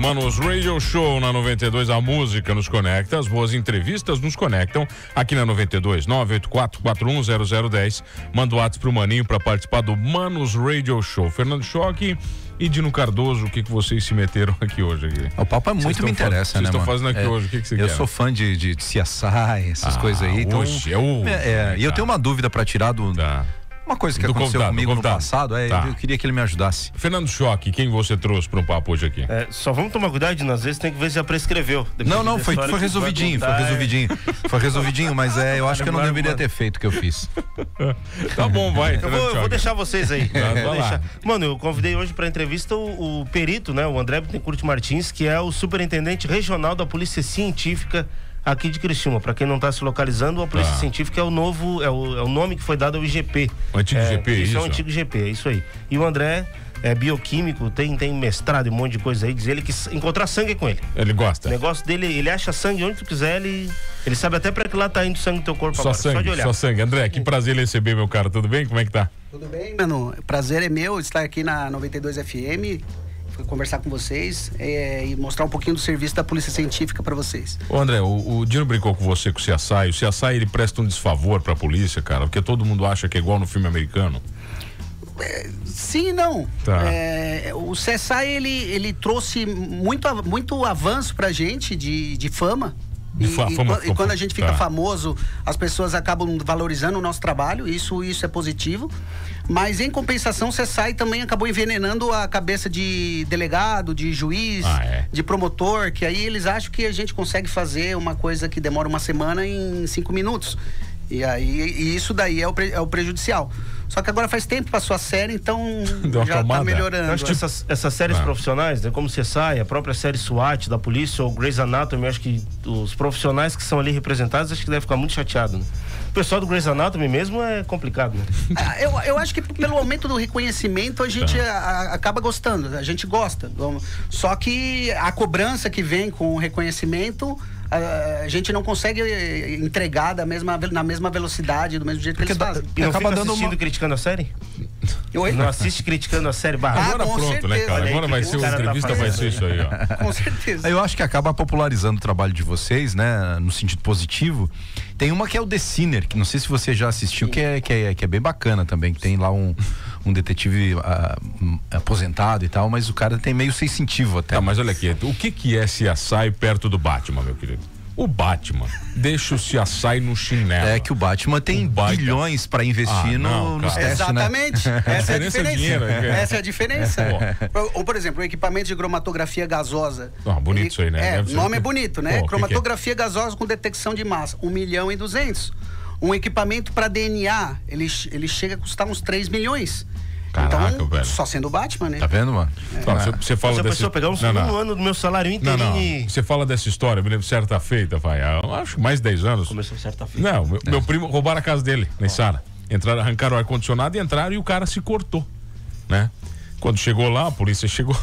Manos Radio Show na 92, a música nos conecta, as boas entrevistas nos conectam aqui na 92, 984-410010. Manda o WhatsApp pro Maninho para participar do Manos Radio Show. Fernando Choque e Dino Cardoso, o que vocês se meteram aqui hoje? O papo é muito me interessa, né, mano? Vocês estão fazendo aqui hoje, o que você quer? Eu sou fã de CSI, essas coisas aí. Então, hoje, e eu tenho uma dúvida para tirar do... Uma coisa que aconteceu comigo no passado, eu queria que ele me ajudasse. Fernando Choque, quem você trouxe para um papo hoje aqui? Só vamos tomar cuidado, às vezes tem que ver se já prescreveu. Não, foi resolvidinho, foi resolvidinho, mas eu acho que eu não deveria ter feito o que eu fiz. Tá bom, vai. Eu vou deixar vocês aí. Mano, eu convidei hoje para entrevista o perito, né, o André Bittencourt Martins, que é o superintendente regional da Polícia Científica aqui de Criciúma. Para quem não está se localizando, a Polícia Científica é o novo, é o nome que foi dado ao IGP. O antigo IGP, isso é o antigo IGP, é isso aí. E o André é bioquímico, tem mestrado e um monte de coisa aí. Diz ele que encontrar sangue é com ele. Ele gosta. O negócio dele, ele acha sangue onde tu quiser, ele sabe até para que lá tá indo o sangue do teu corpo só agora, sangue, só de olhar. Só sangue. André, que prazer receber, meu cara. Tudo bem? Como é que tá? Tudo bem, mano. Prazer é meu estar aqui na 92 FM. Conversar com vocês e mostrar um pouquinho do serviço da Polícia Científica para vocês. Ô André, o Dino brincou com você com o CSI. O CSI, ele presta um desfavor pra polícia, cara, porque todo mundo acha que é igual no filme americano. Sim e não. Tá. O CSI, ele trouxe muito avanço pra gente de fama. E quando a gente fica famoso, as pessoas acabam valorizando o nosso trabalho, isso é positivo. Mas em compensação, o CSI também acabou envenenando a cabeça de delegado, de juiz, de promotor, que aí eles acham que a gente consegue fazer uma coisa que demora uma semana em 5 minutos. E isso daí é o prejudicial. Só que agora faz tempo que passou a série, então já tá melhorando. Eu acho que essas séries profissionais, né, como CSI, a própria série SWAT da polícia ou Grey's Anatomy, eu acho que os profissionais que são ali representados, acho que devem ficar muito chateados, né? O pessoal do Grey's Anatomy mesmo é complicado, né? Eu acho que pelo aumento do reconhecimento a gente acaba gostando, a gente gosta. Só que a cobrança que vem com o reconhecimento, a gente não consegue entregar na mesma velocidade, do mesmo jeito que eles fazem. E não fica assistindo criticando a série? Não assiste criticando a série? Agora pronto, certeza, né, cara? Agora vai ser uma entrevista, vai ser isso aí, ó. Com certeza. Eu acho que acaba popularizando o trabalho de vocês, né? No sentido positivo. Tem uma que é o The Sinner, que não sei se você já assistiu, que é bem bacana também, que tem lá um detetive aposentado e tal, mas o cara tem meio sensitivo até. Mas olha aqui, o que é CSI perto do Batman, meu querido? O Batman deixa o CSI no chinelo. É que o Batman tem bilhões para investir nos testes, exatamente. Né? Essa é a diferença. Dinheiro, essa é a diferença. Ou, por exemplo, o equipamento de cromatografia gasosa. Bonito isso aí, né? O nome é bonito, né? Cromatografia gasosa com detecção de massa, 1.200.000. Um equipamento para DNA, ele chega a custar uns 3 milhões. Caraca, então, velho. só sendo o Batman, né? Tá vendo, mano? Você fala desse... Eu pegar um ano do meu salário inteirinho. Você fala dessa história, me lembro certa feita, eu acho que mais de 10 anos. Começou certa feita. Não, meu primo roubaram a casa dele, na Sara. Arrancaram o ar-condicionado e entraram e o cara se cortou, né? Quando chegou lá, a polícia chegou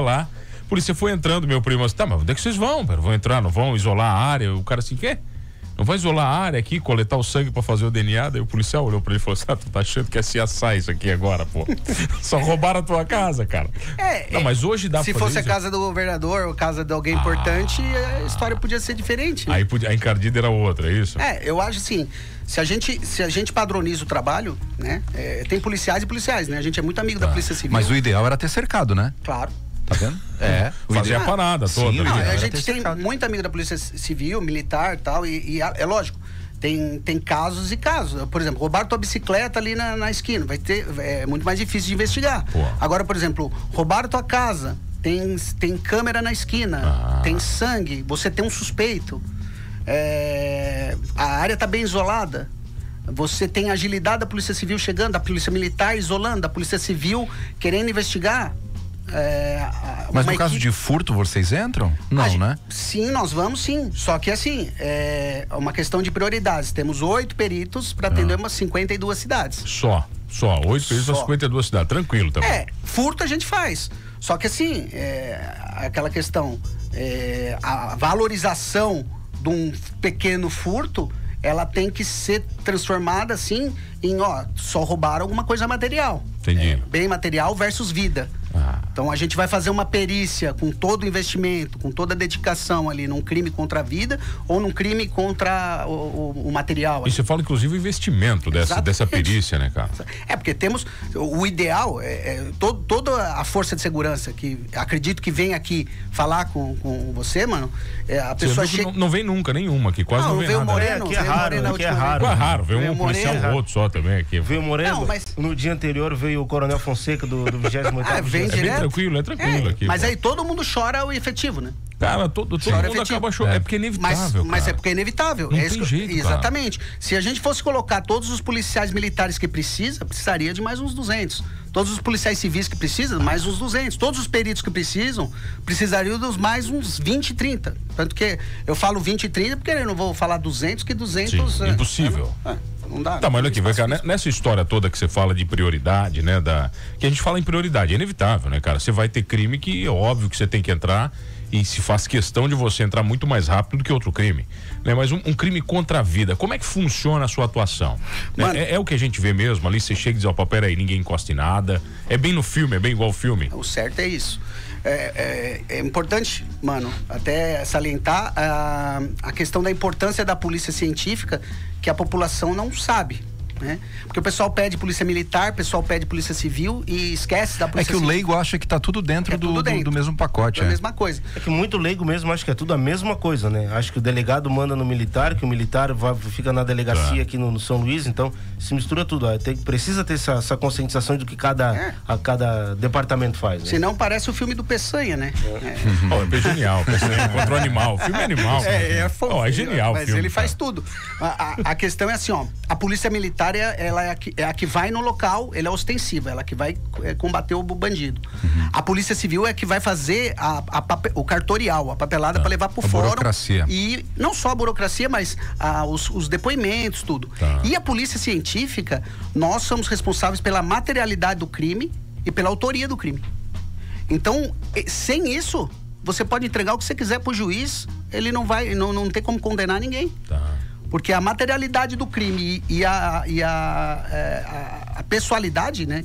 lá, a polícia foi entrando, meu primo assim, mas onde é que vocês vão? Vão entrar, não vão isolar a área? O cara assim, quê? Não vai isolar a área aqui, coletar o sangue pra fazer o DNA? Daí o policial olhou pra ele e falou assim, tu tá achando que é CSI isso aqui agora, pô? Só roubaram a tua casa, cara. Mas hoje dá pra fazer se fosse a casa do governador ou a casa de alguém importante, a história podia ser diferente. Aí a encardida era outra, é isso? Eu acho assim, se a gente padroniza o trabalho, né? Tem policiais e policiais, né? A gente é muito amigo da Polícia Civil. Mas o ideal era ter cercado, né? Claro. Tá vendo? Fazer a parada toda. Sim, a gente tem muito amigo da Polícia Civil, militar e tal, e é lógico, tem casos e casos. Por exemplo, roubar tua bicicleta ali na esquina, é muito mais difícil de investigar. Agora, por exemplo, roubar tua casa, tem câmera na esquina, tem sangue, você tem um suspeito, a área tá bem isolada. Você tem a agilidade da Polícia Civil chegando, da Polícia Militar isolando, da Polícia Civil querendo investigar. Mas no caso de furto, vocês entram? Não, né? Sim, nós vamos sim. Só que assim, é uma questão de prioridades. Temos 8 peritos para atender umas 52 cidades. Só 8 peritos para 52 cidades. Tranquilo também. Furto a gente faz. Só que assim, aquela questão, a valorização de um pequeno furto, ela tem que ser transformada assim em, só roubaram alguma coisa material. Entendi. Bem material versus vida. Então a gente vai fazer uma perícia com todo o investimento, com toda a dedicação ali num crime contra a vida ou num crime contra o material. E você fala inclusive o investimento dessa perícia, né, cara? Porque temos, o ideal toda a força de segurança que acredito que vem aqui falar com você, mano, a pessoa chega... Não vem nunca, nenhuma aqui, quase não vem nada. Moreno, aqui é raro, veio um policial ou outro só também aqui. Veio o Moreno, no dia anterior veio o Coronel Fonseca do 28º. Vem direto. É tranquilo aqui. Mas aí todo mundo chora o efetivo, né? Cara, todo mundo acaba chorando. É porque é inevitável. Mas é porque é inevitável. Não tem jeito, exatamente. Cara. Se a gente fosse colocar todos os policiais militares que precisaria de mais uns 200. Todos os policiais civis que precisam, mais uns 200. Todos os peritos que precisariam dos mais uns 20, 30. Tanto que eu falo 20 e 30 porque eu não vou falar 200, que 200... Sim, impossível. Não dá. Tá, mas olha aqui, nessa história toda que você fala de prioridade, né? Que a gente fala em prioridade, é inevitável, né, cara? Você vai ter crime que é óbvio que você tem que entrar e se faz questão de você entrar muito mais rápido do que outro crime, né? Mas um crime contra a vida, como é que funciona a sua atuação? É o que a gente vê mesmo, ali você chega e diz, ó, peraí, ninguém encosta em nada, é bem no filme, é bem igual ao filme. O certo é isso. É importante, mano, até salientar a questão da importância da polícia científica, que a população não sabe, né? Porque o pessoal pede polícia militar, o pessoal pede polícia civil e esquece da polícia civil. É que o leigo acha que tá tudo dentro do mesmo pacote. É a mesma coisa. É que muito leigo mesmo acha que é tudo a mesma coisa, né? Acho que o delegado manda no militar, que o militar fica na delegacia aqui no São Luís, então se mistura tudo. Precisa ter essa conscientização do que cada departamento faz, né? Senão parece o filme do Peçanha, né? É genial, Peçanha contra o animal. O filme é animal. É genial. Mas ele faz tudo. A questão é assim, ó, a polícia militar ela é a que vai no local, ela é ostensiva, ela que vai combater o bandido. A polícia civil é que vai fazer o cartorial, a papelada para levar pro fórum. Burocracia. E não só a burocracia, mas os depoimentos, tudo. E a polícia científica, nós somos responsáveis pela materialidade do crime e pela autoria do crime. Então, sem isso, você pode entregar o que você quiser pro juiz, ele não tem como condenar ninguém. Porque a materialidade do crime e a pessoalidade, né?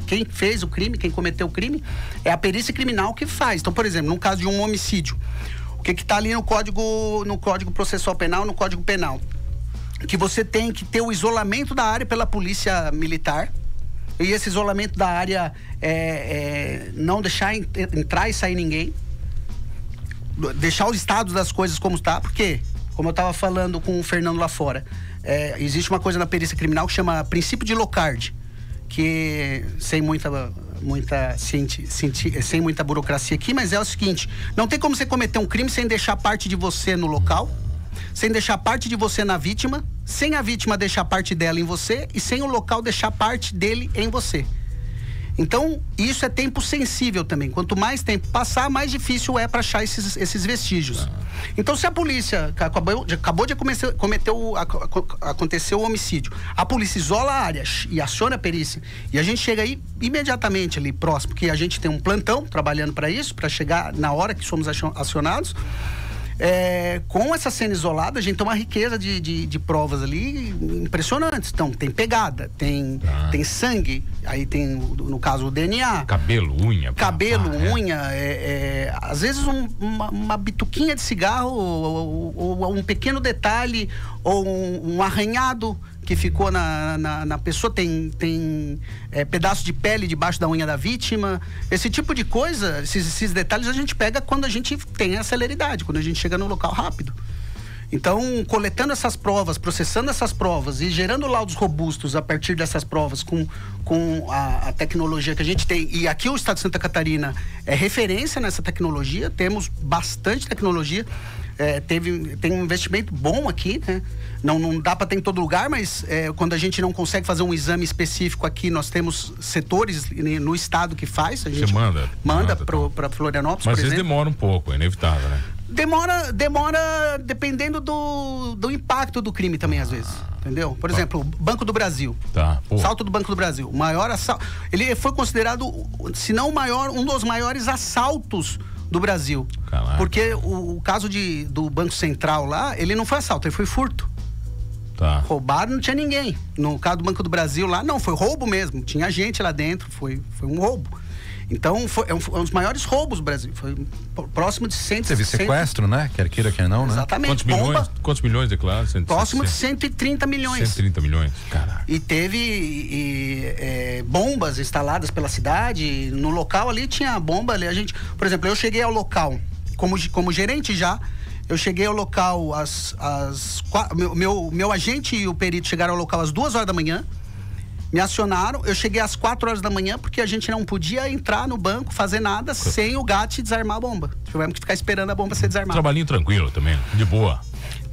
Quem fez o crime, quem cometeu o crime, é a perícia criminal que faz. Então, por exemplo, no caso de um homicídio, o que está ali no Código Processual Penal, no Código Penal? Que você tem que ter o isolamento da área pela polícia militar. E esse isolamento da área não deixar entrar e sair ninguém. Deixar o estado das coisas como está, porque... Como eu estava falando com o Fernando lá fora, existe uma coisa na perícia criminal que chama princípio de Locard, que sem muita burocracia aqui, mas é o seguinte: não tem como você cometer um crime sem deixar parte de você no local, sem deixar parte de você na vítima, sem a vítima deixar parte dela em você e sem o local deixar parte dele em você. Então, isso é tempo sensível também. Quanto mais tempo passar, mais difícil é para achar esses vestígios. Então, se a polícia acabou de acontecer o homicídio, a polícia isola a área e aciona a perícia, e a gente chega aí imediatamente ali próximo, porque a gente tem um plantão trabalhando para isso, para chegar na hora que somos acionados. Com essa cena isolada, a gente tem uma riqueza de provas ali impressionantes. Então, tem pegada, tem sangue, aí tem, no caso, o DNA. Cabelo, unha. Unha, às vezes uma bituquinha de cigarro, ou um pequeno detalhe, ou um arranhado que ficou na pessoa, tem pedaço de pele debaixo da unha da vítima. Esse tipo de coisa, esses detalhes a gente pega quando a gente tem a celeridade, quando a gente chega no local rápido. Então, coletando essas provas, processando essas provas e gerando laudos robustos a partir dessas provas com a tecnologia que a gente tem, e aqui o Estado de Santa Catarina é referência nessa tecnologia, temos bastante tecnologia. Tem um investimento bom aqui, né? Não dá para ter em todo lugar, mas quando a gente não consegue fazer um exame específico aqui, nós temos setores no estado que faz. A gente manda para Florianópolis, mas às vezes demora um pouco, é inevitável, né? Demora dependendo do impacto do crime também, às vezes. Entendeu? Por exemplo, o Banco do Brasil. Assalto do Banco do Brasil. O maior assalto. Ele foi considerado, se não o maior, um dos maiores assaltos do Brasil. Caraca. Porque o caso do Banco Central lá, ele não foi assalto, ele foi furto. Roubaram, não tinha ninguém. No caso do Banco do Brasil lá, não, foi roubo mesmo. Tinha gente lá dentro, foi um roubo. Então, foi um dos maiores roubos do Brasil. Foi próximo de 100... Teve sequestro, né? Quer queira, quer não, né? Exatamente. Quantos milhões declarados? Próximo de 130 milhões. 130 milhões, caraca. E teve bombas instaladas pela cidade. No local ali tinha bomba ali. Por exemplo, eu cheguei ao local como gerente já. Eu cheguei ao local meu agente e o perito chegaram ao local às 2h da manhã. Me acionaram, eu cheguei às 4h da manhã porque a gente não podia entrar no banco, fazer nada sem o GAT desarmar a bomba. Tivemos que ficar esperando a bomba ser desarmada. Trabalhinho tranquilo também, de boa.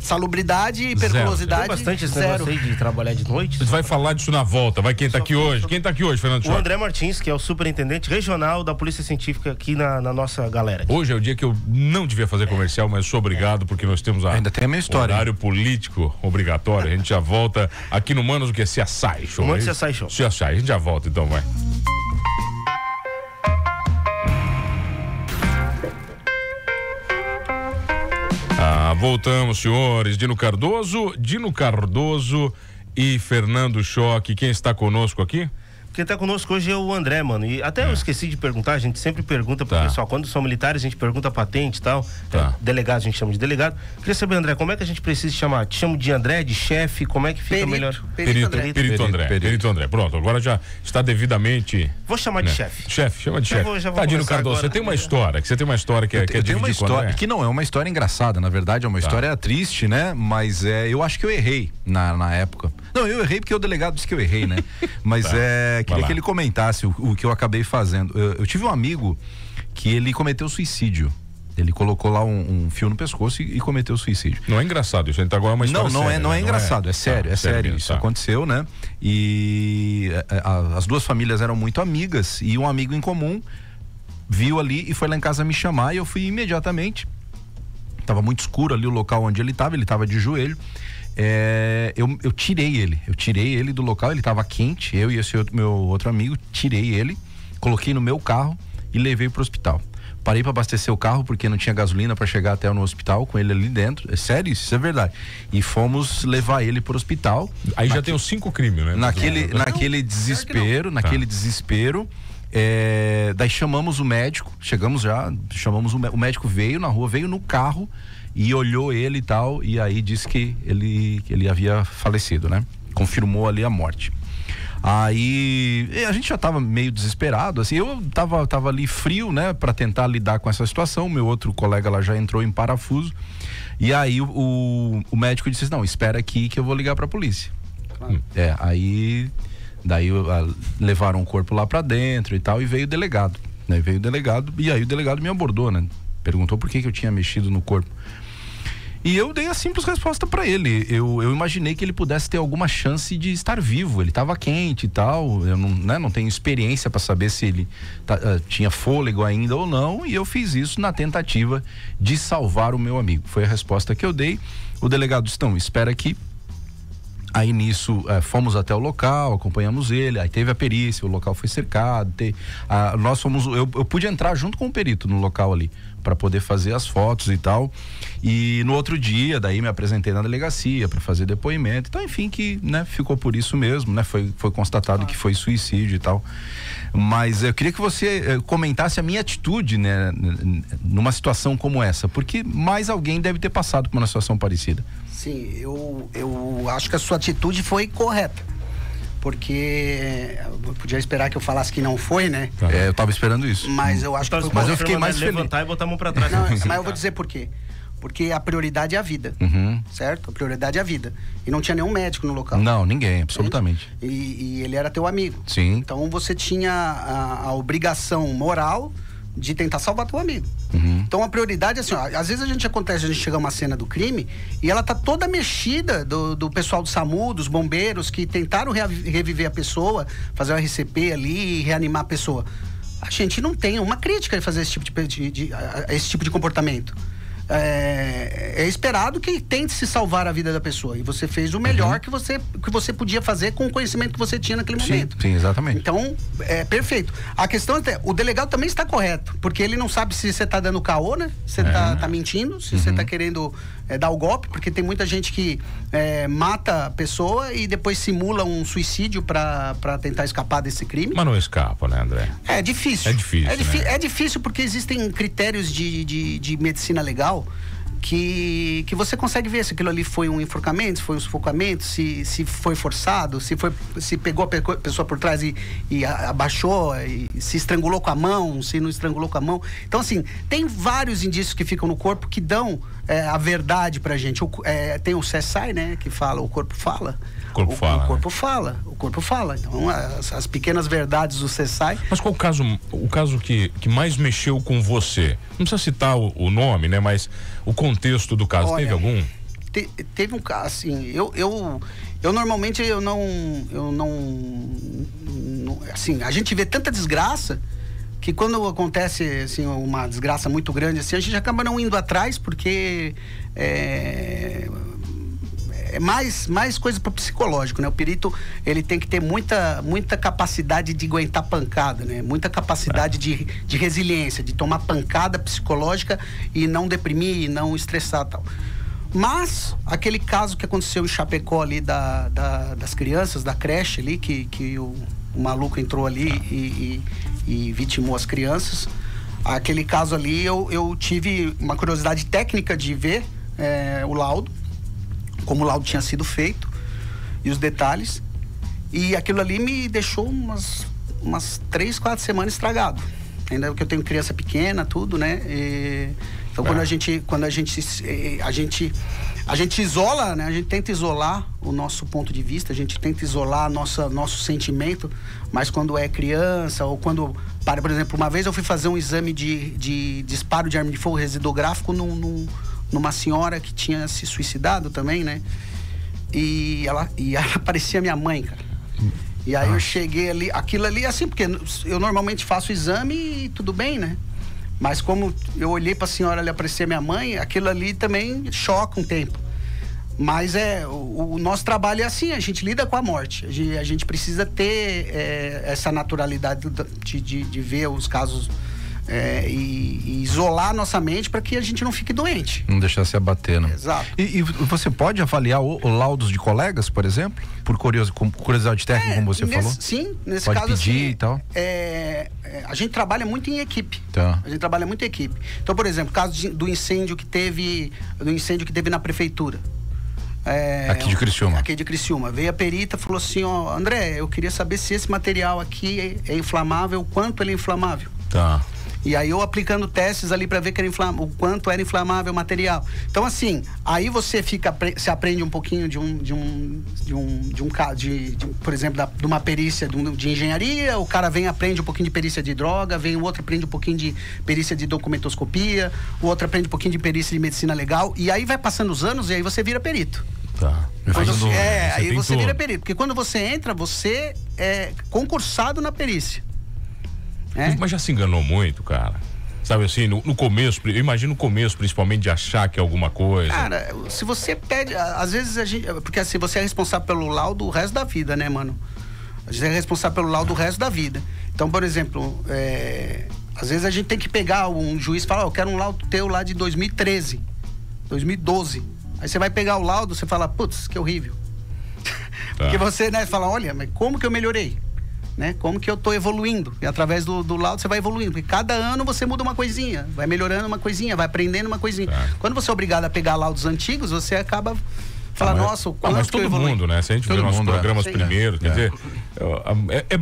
Salubridade e periculosidade. Tem bastante esse negócio aí de trabalhar de noite. A gente vai falar disso na volta. Vai quem tá aqui hoje? Quem tá aqui hoje, Fernando Choque? O André Martins, que é o superintendente regional da Polícia Científica aqui na nossa galera. Aqui. Hoje é o dia que eu não devia fazer comercial, mas sou obrigado porque nós temos ainda tem a minha história. Horário político obrigatório. A gente já volta aqui no Manos, o que é CSI Show. Manos CSI Show. CSI, a gente já volta então, vai. Voltamos, senhores. Dino Cardoso e Fernando Choque. Quem está conosco aqui? Quem está conosco hoje é o André, mano. E até eu esqueci de perguntar, a gente sempre pergunta pro pessoal, quando são militares, a gente pergunta patente e tal. Delegado, a gente chama de delegado. Queria saber, André, como é que a gente precisa chamar? Te chamo de André, de chefe, como é que fica melhor? Perito André. Pronto, agora já está devidamente... Vou chamar de chefe. Chefe, chama de chefe. Dino Cardoso, você tem uma história, que é tem uma história que não é uma história engraçada, na verdade, é uma história triste, né? Mas eu acho que eu errei na época. Não, eu errei porque o delegado disse que eu errei, né? Mas queria que ele comentasse o que eu acabei fazendo. Eu tive um amigo que ele cometeu suicídio. Ele colocou lá um fio no pescoço e cometeu suicídio. Não é engraçado isso, então agora é uma história séria. Não é engraçado, é sério, sério. Isso aconteceu, né? E as duas famílias eram muito amigas e um amigo em comum viu ali e foi lá em casa me chamar e eu fui imediatamente. Tava muito escuro ali o local onde ele tava de joelho. Eu tirei ele do local, ele estava quente, eu e esse meu outro amigo, tirei ele, coloquei no meu carro e levei pro hospital. Parei para abastecer o carro porque não tinha gasolina para chegar até no hospital com ele ali dentro. É sério, isso é verdade. E fomos levar ele pro hospital. Aí já tem os 5 crimes, né? Naquele desespero, daí chamamos o médico, o médico veio na rua, veio no carro e olhou ele e tal, e aí disse que ele havia falecido, né? Confirmou ali a morte. Aí a gente já tava meio desesperado, assim, eu tava ali frio, né, para tentar lidar com essa situação. Meu outro colega lá já entrou em parafuso. E aí o médico disse: "Não, espera aqui que eu vou ligar para a polícia". Daí levaram o corpo lá para dentro e tal, e veio o delegado, né? E aí o delegado me abordou, né? Perguntou por que eu tinha mexido no corpo. E eu dei a simples resposta para ele. Eu imaginei que ele pudesse ter alguma chance de estar vivo. Ele estava quente e tal. Eu não tenho experiência para saber se ele tinha fôlego ainda ou não. E eu fiz isso na tentativa de salvar o meu amigo. Foi a resposta que eu dei. O delegado disse: "Não, espera aqui". Aí nisso fomos até o local, acompanhamos ele, aí teve a perícia, o local foi cercado, eu pude entrar junto com o perito no local ali, para poder fazer as fotos e tal. E no outro dia, daí me apresentei na delegacia para fazer depoimento. Então, enfim, que, né, ficou por isso mesmo, né? Foi constatado que foi suicídio e tal. Mas eu queria que você comentasse a minha atitude, né, numa situação como essa, porque mais alguém deve ter passado por uma situação parecida. Sim, eu acho que a sua atitude foi correta. Porque eu podia esperar que eu falasse que não foi, né? Eu tava esperando isso. Mas eu acho que foi. Mas eu fiquei mais feliz. Levantar e botar a mão pra trás. Não, mas eu vou dizer por quê. Porque a prioridade é a vida, certo? A prioridade é a vida. E não tinha nenhum médico no local. Não, ninguém, absolutamente. E ele era teu amigo. Sim. Então você tinha a obrigação moral de tentar salvar teu amigo. Então a prioridade é assim, ó, às vezes a gente chega a uma cena do crime e ela tá toda mexida do pessoal do SAMU, dos bombeiros que tentaram reviver a pessoa, fazer o RCP ali e reanimar a pessoa. A gente não tem uma crítica de fazer esse tipo de comportamento. É esperado que tente se salvar a vida da pessoa, e você fez o melhor que você podia fazer com o conhecimento que você tinha naquele momento. Sim, exatamente. Então, perfeito. A questão é, o delegado também está correto, porque ele não sabe se você está dando caô, né? Se você tá mentindo, se você está querendo dar o golpe, porque tem muita gente que mata a pessoa e depois simula um suicídio para tentar escapar desse crime. Mas não escapa, né, André? É difícil. É difícil porque existem critérios de medicina legal que você consegue ver se aquilo ali foi um enforcamento, se foi um sufocamento, se foi forçado, se pegou a pessoa por trás e abaixou, e se estrangulou com a mão, se não estrangulou com a mão. Então, assim, tem vários indícios que ficam no corpo que dão a verdade pra gente. Tem o CSI, né, que fala, o corpo fala. O corpo fala. Então, as pequenas verdades do CSI. Mas qual o caso que mais mexeu com você? Não precisa citar o nome, né? Mas o contexto do caso, teve algum? Teve um caso, assim, eu normalmente eu não, assim, a gente vê tanta desgraça que quando acontece, assim, uma desgraça muito grande, assim, a gente acaba não indo atrás, porque é mais coisa para o psicológico, né? O perito, ele tem que ter muita capacidade de aguentar pancada, né? Muita capacidade de resiliência, de tomar pancada psicológica e não deprimir, e não estressar e tal. Mas, aquele caso que aconteceu em Chapecó ali das crianças, da creche ali, que o maluco entrou ali e vitimou as crianças, aquele caso ali eu tive uma curiosidade técnica de ver o laudo, como o laudo tinha sido feito e os detalhes, e aquilo ali me deixou umas 3, 4 semanas estragado, ainda que eu tenho criança pequena, tudo, né? Então quando a gente isola, né? A gente tenta isolar o nosso ponto de vista, a gente tenta isolar nosso sentimento, mas quando é criança ou quando, por exemplo, uma vez eu fui fazer um exame de disparo de arma de fogo residográfico numa senhora que tinha se suicidado também, né? E ela parecia minha mãe, cara. E aí eu cheguei ali, aquilo ali assim, porque eu normalmente faço o exame e tudo bem, né? Mas como eu olhei pra senhora ali, parecia minha mãe, aquilo ali também choca um tempo. Mas o nosso trabalho é assim, a gente lida com a morte. A gente precisa ter essa naturalidade de ver os casos e isolar a nossa mente para que a gente não fique doente. Não deixar se abater, né? Exato. E você pode avaliar laudos de colegas, por exemplo? Por curiosidade técnica, como você falou? Sim, nesse pode caso pedir assim, e tal? A gente trabalha muito em equipe. Tá. A gente trabalha muito em equipe. Então, por exemplo, caso do incêndio que teve na prefeitura. Aqui de Criciúma. Aqui de Criciúma. Veio a perita e falou assim, André, eu queria saber se esse material aqui é inflamável, quanto ele é inflamável. Tá. E aí eu aplicando testes ali para ver que o quanto era inflamável o material. Então, assim, aí você se aprende um pouquinho por exemplo, de uma perícia de engenharia, o cara aprende um pouquinho de perícia de droga, o outro aprende um pouquinho de perícia de documentoscopia, o outro aprende um pouquinho de perícia de medicina legal, e aí vai passando os anos e aí você vira perito. Tá. Aí você vira perito, porque quando você entra, você é concursado na perícia. Mas já se enganou muito, cara? Sabe assim, no começo, eu imagino no começo, principalmente, de achar que é alguma coisa. Cara, se você pede, às vezes porque assim, você é responsável pelo laudo o resto da vida, né, mano? Você é responsável pelo laudo o resto da vida. Então, por exemplo, às vezes a gente tem que pegar um juiz e falar, eu quero um laudo teu lá de 2013, 2012. Aí você vai pegar o laudo, você fala, putz, que horrível. Tá. Porque você, né, fala, olha, mas como que eu melhorei? Né? Como que eu tô evoluindo? E através do laudo você vai evoluindo. Porque cada ano você muda uma coisinha, vai melhorando uma coisinha, vai aprendendo uma coisinha. Tá. Quando você é obrigado a pegar laudos antigos, você acaba falando, nossa, o quanto mas todo mundo, né? Se a gente vê nossos programas primeiro, quer dizer,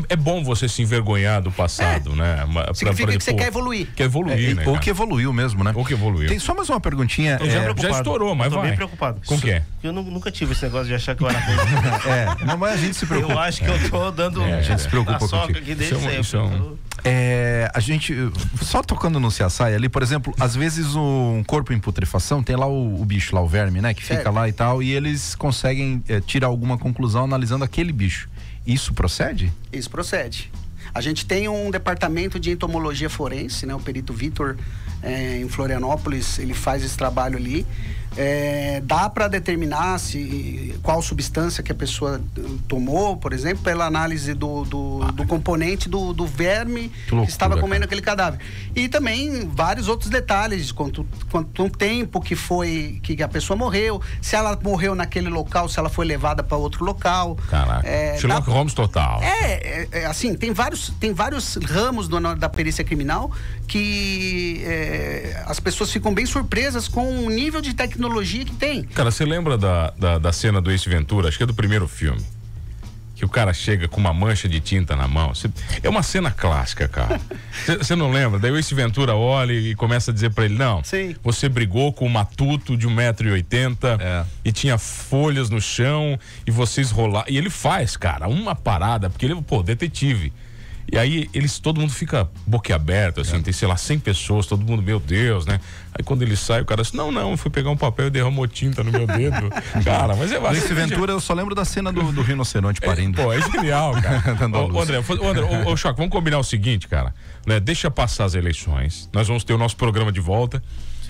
é bom você se envergonhar do passado, né? Significa que você quer evoluir. Quer evoluir, né? Ou que evoluiu mesmo, né? Ou que evoluiu. Tem só mais uma perguntinha. Já estourou, mas tô bem preocupado. Com o que é? Eu nunca tive esse negócio de achar que eu era ruim. Não, mas a gente se preocupa. Eu acho que eu tô dando a gente se preocupa com aqui desde sempre. A gente, só tocando no CSI ali, por exemplo, às vezes um corpo em putrefação, tem lá o bicho lá, o verme, né? Que fica lá e tal, e eles conseguem tirar alguma conclusão analisando aquele bicho. Isso procede? Isso procede. A gente tem um departamento de entomologia forense, né? O perito Vitor, em Florianópolis, ele faz esse trabalho ali. Dá para determinar qual substância que a pessoa tomou, por exemplo, pela análise do componente do verme que estava comendo aquele cadáver. E também vários outros detalhes, quanto tempo que a pessoa morreu, se ela morreu naquele local, se ela foi levada para outro local. Caraca, Sherlock Holmes total. Assim, tem vários ramos da perícia criminal que as pessoas ficam bem surpresas com o nível de tecnologia que tem. Cara, você lembra da cena do Ace Ventura, acho que é do primeiro filme, que o cara chega com uma mancha de tinta na mão? É uma cena clássica, cara. Você não lembra? Daí o Ace Ventura olha e começa a dizer pra ele, não, sim, você brigou com um matuto de 1,80 m e tinha folhas no chão e vocês rolaram. E ele faz, cara, uma parada, porque ele, detetive. E aí todo mundo fica boquiaberto, assim, tem, sei lá, 100 pessoas, todo mundo, meu Deus, né? Aí quando ele sai, o cara diz, não, eu fui pegar um papel e derramou tinta no meu dedo. Cara, mas é Esse Ventura, eu só lembro da cena do rinoceronte parindo. É genial, cara. Ô, Choque, vamos combinar o seguinte, cara, né? Deixa passar as eleições, nós vamos ter o nosso programa de volta.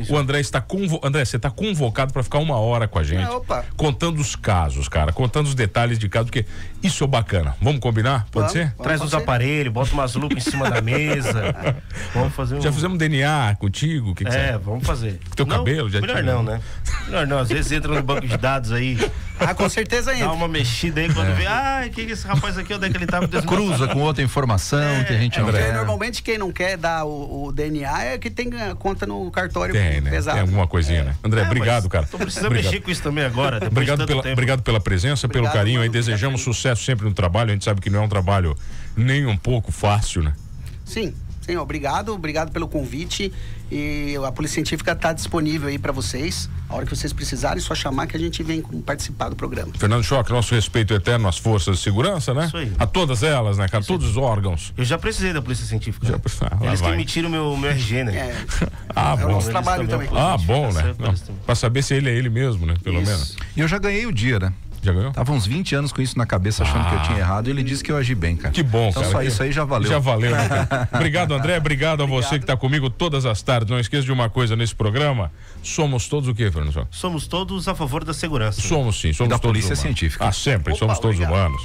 O André você está convocado para ficar 1 hora com a gente, contando os casos, cara, contando os detalhes de caso, porque isso é bacana. Vamos combinar? Pode ser? Traz os aparelhos, bota umas lupas em cima da mesa. Vamos fazer Já fizemos DNA contigo? Que vamos fazer. Teu cabelo já melhor não, né? Melhor não, às vezes entra no banco de dados aí. Com certeza entra. Dá uma mexida aí quando vê, que esse rapaz aqui, onde é que ele tava? Cruza com outra informação que a gente não quer. Normalmente quem não quer dar o DNA é que tem conta no cartório. Pesado. Tem alguma coisinha, né? André, obrigado, cara. Tô precisando mexer com isso também agora. Obrigado pela presença, pelo carinho aí. Desejamos sucesso sempre no trabalho. A gente sabe que não é um trabalho nem um pouco fácil, né? Sim, obrigado pelo convite. E a Polícia Científica está disponível aí para vocês. A hora que vocês precisarem, só chamar que a gente vem participar do programa. Fernando Choque, nosso respeito eterno às forças de segurança, né? Isso aí. A todas elas, né, cara? Todos os órgãos. Eu já precisei da Polícia Científica. Eles que emitiram o meu RG, né? Bom. É o nosso trabalho também. Bom, né? Para saber se ele é ele mesmo, né? Pelo menos. E eu já ganhei o dia, né? Já ganhou? Tava uns 20 anos com isso na cabeça, achando que eu tinha errado, e ele disse que eu agi bem, cara. Que bom, então, cara. Só isso aí já valeu. Já valeu, né, cara? Obrigado, André. Obrigado a você que está comigo todas as tardes. Não esqueça de uma coisa nesse programa. Somos todos o quê, Fernando? Somos todos a favor da segurança. Somos sim, somos da todos Polícia humanos. Científica. Sempre, somos todos humanos.